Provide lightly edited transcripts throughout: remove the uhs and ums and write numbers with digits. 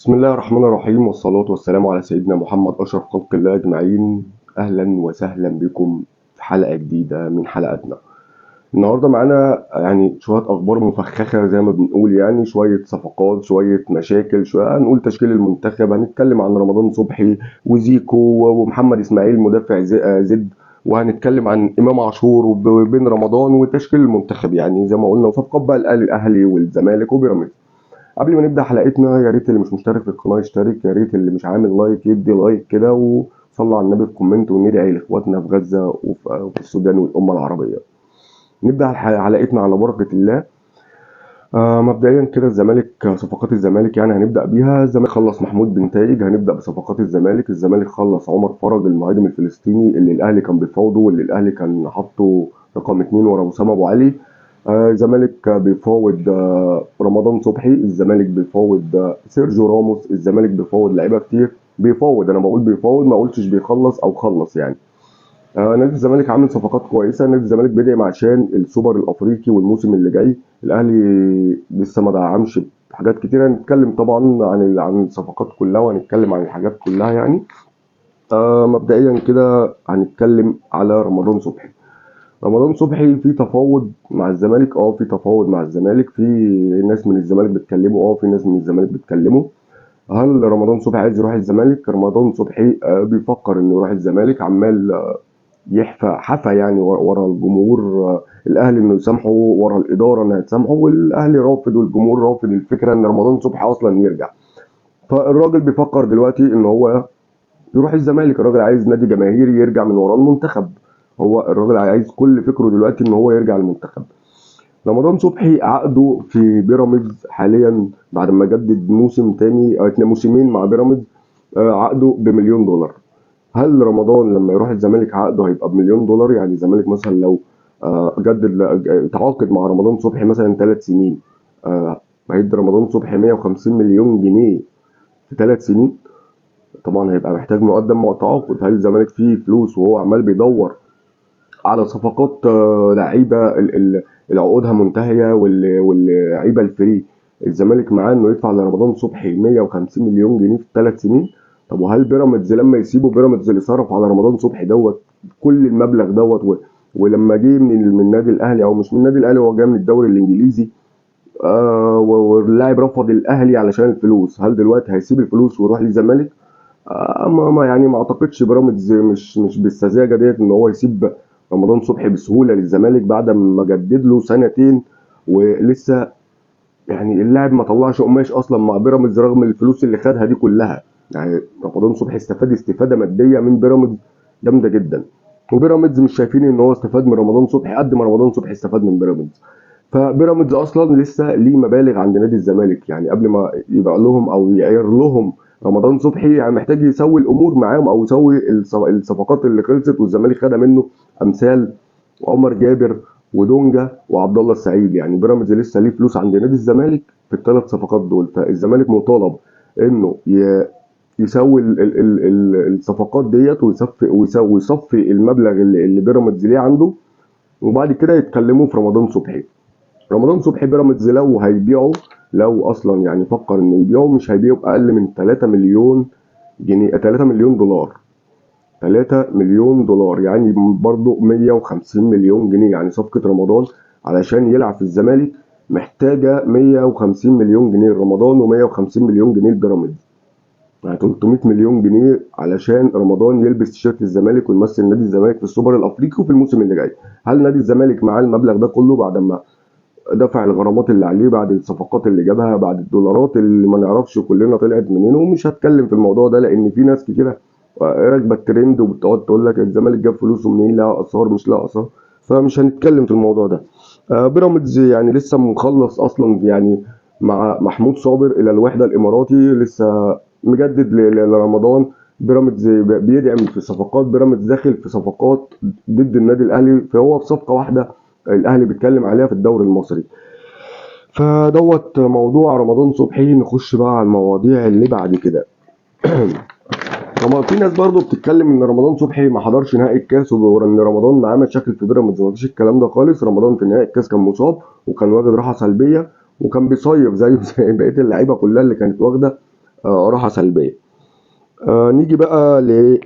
بسم الله الرحمن الرحيم والصلاة والسلام على سيدنا محمد أشرف خلق الله أجمعين. أهلا وسهلا بكم في حلقة جديدة من حلقاتنا. النهاردة معانا يعني شوية أخبار مفخخة زي ما بنقول، يعني شوية صفقات، شوية مشاكل، شوية هنقول تشكيل المنتخب، هنتكلم عن رمضان صبحي وزيكو ومحمد إسماعيل مدافع زد، وهنتكلم عن إمام عاشور وبين رمضان وتشكيل المنتخب، يعني زي ما قلنا، وصفقات بقى الأهلي والزمالك وبيراميدز. قبل ما نبدأ حلقتنا، يا ريت اللي مش مشترك في القناة يشترك، يا ريت اللي مش عامل لايك يدي لايك كده، وصلوا على النبي في كومنت، وندعي لاخواتنا في غزة وفي السودان والأمة العربية. نبدأ حلقتنا على بركة الله. مبدئيا كده الزمالك، صفقات الزمالك يعني هنبدأ بيها. الزمالك خلص محمود بن تايج، هنبدأ بصفقات الزمالك خلص عمر فرج المهاجم الفلسطيني اللي الأهلي كان بيفاوضه، واللي الأهلي كان حاطه رقم 2 ورا أسامة أبو علي. الزمالك بيفاوض رمضان صبحي، الزمالك بيفاوض سيرجيو راموس، الزمالك بيفاوض لعيبه كتير. بيفاوض، انا بقول بيفاوض، ما قلتش بيخلص او خلص يعني. نادي الزمالك عامل صفقات كويسه. نادي الزمالك بيدعم عشان السوبر الافريقي والموسم اللي جاي. الاهلي لسه ما دعمش حاجات كتير، هنتكلم طبعا عن الصفقات كلها، وهنتكلم عن الحاجات كلها يعني. مبدئيا كده هنتكلم على رمضان صبحي. رمضان صبحي في تفاوض مع الزمالك، في تفاوض مع الزمالك، في ناس من الزمالك بتكلمه، في ناس من الزمالك بتكلمه. هل رمضان صبحي عايز يروح الزمالك؟ رمضان صبحي بيفكر انه يروح الزمالك، عمال حفى يعني ورا الجمهور، الاهلي انه يسامحه، ورا الاداره انها تسامحه، والاهلي رافض والجمهور رافض الفكره ان رمضان صبحي اصلا يرجع. فالراجل بيفكر دلوقتي ان هو يروح الزمالك. الراجل عايز نادي جماهيري يرجع من وراه المنتخب. هو الراجل عايز كل فكره دلوقتي ان هو يرجع المنتخب. رمضان صبحي عقده في بيراميدز حاليا بعد ما جدد موسم تاني او موسمين مع بيراميدز، عقده بمليون دولار. هل رمضان لما يروح الزمالك عقده هيبقى بمليون دولار؟ يعني الزمالك مثلا لو تعاقد مع رمضان صبحي مثلا 3 سنين، هيدي رمضان صبحي 150 مليون جنيه في 3 سنين. طبعا هيبقى محتاج مقدم مع التعاقد. هل الزمالك فيه فلوس وهو عمال بيدور على صفقات لعيبه العقودها منتهيه واللعيبه الفري؟ الزمالك معاه انه يدفع لرمضان صبحي 150 مليون جنيه في 3 سنين. طب وهل بيراميدز لما يسيبوا بيراميدز اللي صرف على رمضان صبحي كل المبلغ ولما جه من النادي الاهلي، او مش من النادي الاهلي، هو جاي من الدوري الانجليزي، واللاعب رفض الاهلي علشان الفلوس، هل دلوقتي هيسيب الفلوس ويروح للزمالك؟ يعني ما اعتقدش. بيراميدز مش بالسذاجه ديت ان هو يسيب رمضان صبحي بسهوله للزمالك بعد ما جدد له سنتين ولسه. يعني اللاعب ما طلعش قماش اصلا مع بيراميدز رغم الفلوس اللي خدها دي كلها. يعني رمضان صبحي استفاد استفاده ماديه من بيراميدز جامده جدا، وبيراميدز مش شايفين ان هو استفاد من رمضان صبحي قد ما رمضان صبحي استفاد من بيراميدز. فبيراميدز اصلا لسه ليه مبالغ عند نادي الزمالك، يعني قبل ما يبيع لهم او يعير لهم رمضان صبحي، يعني محتاج يسوي الامور معاهم، او يسوي الصفقات اللي خلصت والزمالك خدها منه، امثال عمر جابر ودونجا وعبد الله السعيد. يعني بيراميدز لسه ليه فلوس عند نادي الزمالك في الثلاث صفقات دول. فالزمالك مطالب انه يسوي الصفقات ديت، ويصفي المبلغ اللي بيراميدز ليه عنده، وبعد كده يتكلموا في رمضان صبحي. رمضان صبحي بيراميدز لو هيبيعه، لو اصلا يعني فكر انه يبيعه، مش هيبيعه باقل من 3 مليون جنيه، 3 مليون دولار. 3 مليون دولار يعني برضه 150 مليون جنيه. يعني صفقة رمضان علشان يلعب في الزمالك محتاجة 150 مليون جنيه لرمضان، و150 مليون جنيه لبيراميدز. يعني 300 مليون جنيه علشان رمضان يلبس تيشيرت الزمالك ويمثل نادي الزمالك في السوبر الافريقي وفي الموسم اللي جاي. هل نادي الزمالك معاه المبلغ ده كله بعد ما دفع الغرامات اللي عليه، بعد الصفقات اللي جابها، بعد الدولارات اللي ما نعرفش كلنا طلعت منين؟ ومش هتكلم في الموضوع ده لان في ناس كتيره راكبه الترند وبتقعد تقول لك الزمالك جاب فلوسه منين، لها اثار مش لها اثار، فمش هنتكلم في الموضوع ده. بيراميدز يعني لسه مخلص اصلا يعني مع محمود صابر الى الوحده الاماراتي، لسه مجدد لرمضان. بيراميدز بيدعم في صفقات، بيراميدز داخل في صفقات ضد النادي الاهلي، فهو في صفقه واحده الاهلي بيتكلم عليها في الدوري المصري. فدوت موضوع رمضان صبحي. نخش بقى على المواضيع اللي بعد كده. طبعا في ناس برضو بتتكلم ان رمضان صبحي ما حضرش نهائي الكاس، وان رمضان معاه مشاكل في بيراميدز. ما فيش الكلام ده خالص. رمضان في نهائي الكاس كان مصاب، وكان واخد راحه سلبيه، وكان بيصيف زيه زي بقيه اللعيبه كلها اللي كانت واخده راحة سلبية. نيجي بقى ل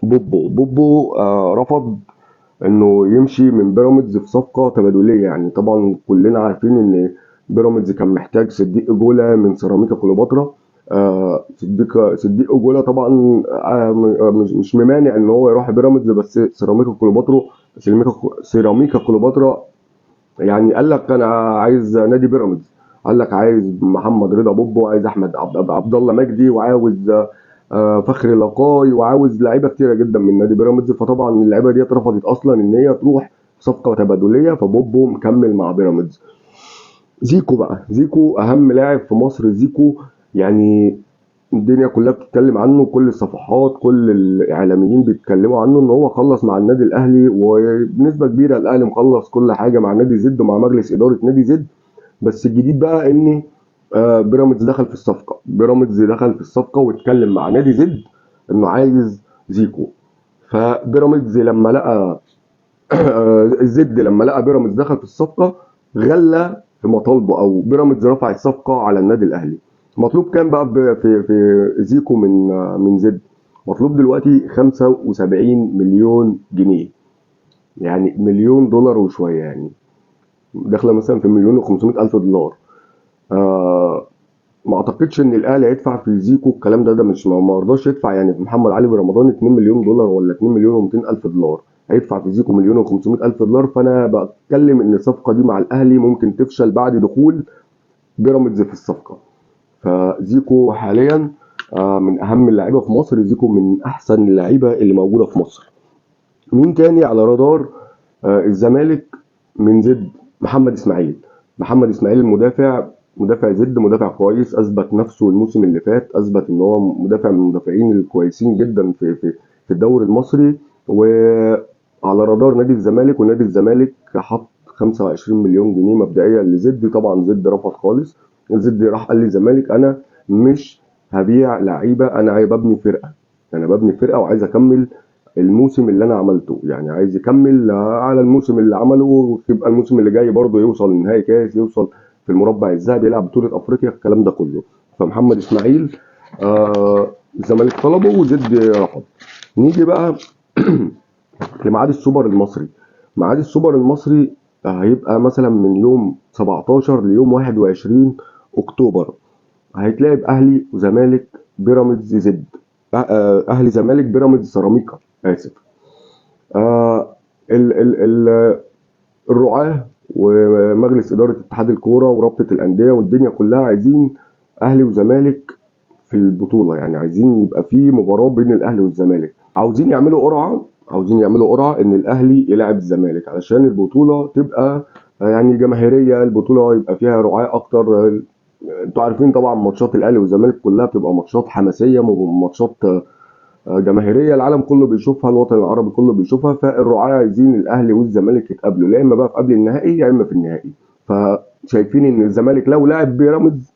بوبو رفض انه يمشي من بيراميدز في صفقة تبادلية. يعني طبعا كلنا عارفين ان بيراميدز كان محتاج صديق اجولا من سيراميكا كليوباترا. صديق اجولا طبعا مش ممانع ان هو يروح بيراميدز، بس سيراميكا كليوباترا يعني قال لك انا عايز نادي بيراميدز. قال لك عايز محمد رضا بوبو، عايز احمد عبد الله مجدي، وعاوز فخري لقاي، وعاوز لعيبه كتيره جدا من نادي بيراميدز. فطبعا اللعيبه دي اترفضت اصلا ان هي تروح صفقه تبادليه، فبوبو مكمل مع بيراميدز. زيكو بقى، زيكو اهم لاعب في مصر. زيكو يعني الدنيا كلها بتتكلم عنه، كل الصفحات كل الاعلاميين بيتكلموا عنه ان هو خلص مع النادي الاهلي، وبنسبه كبيره الاهلي مخلص كل حاجه مع نادي زد ومع مجلس اداره نادي زد. بس الجديد بقى ان بيراميدز دخل في الصفقه. بيراميدز دخل في الصفقه واتكلم مع نادي زد انه عايز زيكو. فبيراميدز لما لقى الزد لما لقى بيراميدز دخل في الصفقه، غلى في مطالبه، او بيراميدز رفع الصفقه على النادي الاهلي. مطلوب كام بقى في زيكو من زد؟ مطلوب دلوقتي 75 مليون جنيه، يعني مليون دولار وشويه، يعني داخله مثلا في مليون و500 الف دولار. آه ما اعتقدش ان الاهلي هيدفع في زيكو الكلام ده. مش ما رضاش يدفع يعني في محمد علي برمضان 2 مليون دولار ولا 2 مليون و200 الف دولار، هيدفع في زيكو مليون و500 الف دولار. فانا بتكلم ان الصفقه دي مع الاهلي ممكن تفشل بعد دخول بيراميدز في الصفقه. فزيكو حاليا من اهم اللعيبه في مصر. زيكو من احسن اللعيبه اللي موجوده في مصر. مين تاني على رادار الزمالك من زد؟ محمد اسماعيل. محمد اسماعيل المدافع، مدافع زد، مدافع كويس، اثبت نفسه الموسم اللي فات، اثبت ان هو مدافع من المدافعين الكويسين جدا في الدوري المصري. وعلى رادار نادي الزمالك، ونادي الزمالك حط 25 مليون جنيه مبدئيا لزد. طبعا زد رفض خالص. زد راح قال للزمالك انا مش هبيع لعيبه، انا ببني فرقه، انا ببني فرقه وعايز اكمل الموسم اللي انا عملته. يعني عايز يكمل على الموسم اللي عمله، ويبقى الموسم اللي جاي برضه يوصل لنهائي كاس، يوصل في المربع الذهبي، يلعب بطوله افريقيا، الكلام ده كله. فمحمد اسماعيل الزمالك طلبه وزد رفض. نيجي بقى لميعاد السوبر المصري. ميعاد السوبر المصري هيبقى مثلا من يوم 17 ليوم 21 اكتوبر. هيتلعب اهلي وزمالك بيراميدز زد، اهلي زمالك بيراميدز سيراميكا، اسف. آه ال ال ال الرعاة ومجلس إدارة اتحاد الكورة ورابطة الأندية والدنيا كلها عايزين أهلي وزمالك في البطولة. يعني عايزين يبقى في مباراة بين الأهلي والزمالك. عاوزين يعملوا قرعة إن الأهلي يلعب الزمالك علشان البطولة تبقى يعني جماهيرية، البطولة يبقى فيها رعاة أكتر. انتوا عارفين طبعا ماتشات الأهلي والزمالك كلها بتبقى ماتشات حماسية، ماتشات جماهيريه، العالم كله بيشوفها، الوطن العربي كله بيشوفها. فالرعاة عايزين الاهلي والزمالك يتقابلوا، لا اما بقى في قبل النهائي يا اما في النهائي. فشايفين ان الزمالك لو لعب بيراميدز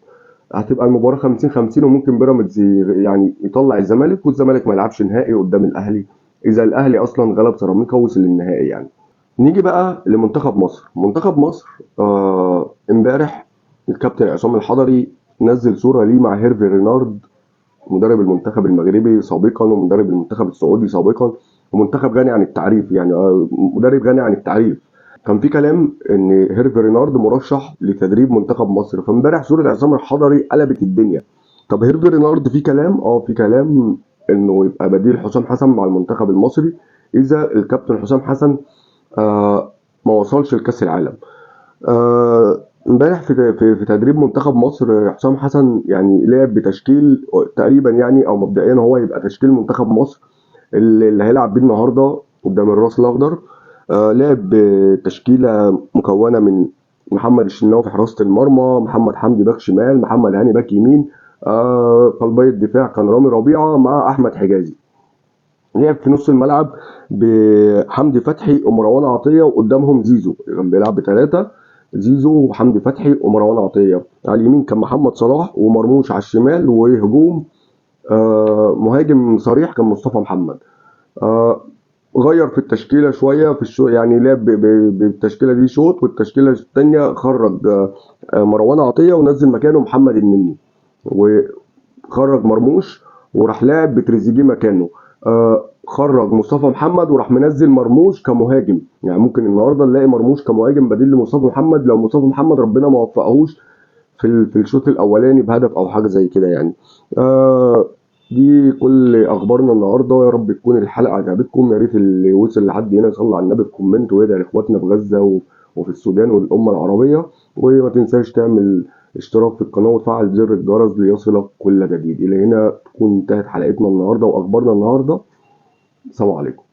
هتبقى المباراه 50 50، وممكن بيراميدز يعني يطلع الزمالك، والزمالك ما يلعبش نهائي قدام الاهلي اذا الاهلي اصلا غلب سيراميكا ووصل للنهائي يعني. نيجي بقى لمنتخب مصر. منتخب مصر امبارح الكابتن عصام الحضري نزل صوره ليه مع هيرفي رينارد، مدرب المنتخب المغربي سابقا ومدرب المنتخب السعودي سابقا، ومنتخب غني عن التعريف، يعني مدرب غني عن التعريف. كان في كلام ان هيرفي رينارد مرشح لتدريب منتخب مصر. فامبارح صوره عصام الحضري قلبت الدنيا. طب هيرفي رينارد في كلام في كلام انه يبقى بديل حسام حسن مع المنتخب المصري اذا الكابتن حسام حسن ما وصلش لكاس العالم. امبارح في تدريب منتخب مصر حسام حسن يعني لعب بتشكيل تقريبا، يعني او مبدئيا هو يبقى تشكيل منتخب مصر اللي هيلعب بيه النهارده قدام الراس الاخضر. لعب بتشكيله مكونه من محمد الشناوي في حراسه المرمى، محمد حمدي باك شمال، محمد هاني باك يمين. قلبي الدفاع كان رامي ربيعه مع احمد حجازي. لعب في نص الملعب بحمدي فتحي ومروان عطيه، وقدامهم زيزو كان بيلعب بثلاثه، زيزو وحمدي فتحي ومروان عطيه. على اليمين كان محمد صلاح ومرموش، على الشمال وهجوم مهاجم صريح كان مصطفى محمد. غير في التشكيله شويه في يعني لعب بالتشكيله دي شوط، والتشكيله الثانيه خرج مروان عطيه ونزل مكانه محمد النني. خرج مرموش وراح لاعب بتريزيجيه مكانه. خرج مصطفى محمد وراح منزل مرموش كمهاجم. يعني ممكن النهارده نلاقي مرموش كمهاجم بديل لمصطفى محمد لو مصطفى محمد ربنا ما وفقهوش في الشوط الاولاني بهدف او حاجه زي كده يعني. دي كل اخبارنا النهارده، يا رب تكون الحلقه عجبتكم. يا ريت اللي وصل لحد هنا يصلي على النبي في كومنت ويدعي لاخواتنا في غزه وفي السودان والامه العربيه. وما تنساش تعمل اشتراك في القناه وتفعل زر الجرس ليصلك كل جديد. الى هنا تكون انتهت حلقتنا النهارده واخبارنا النهارده. السلام عليكم.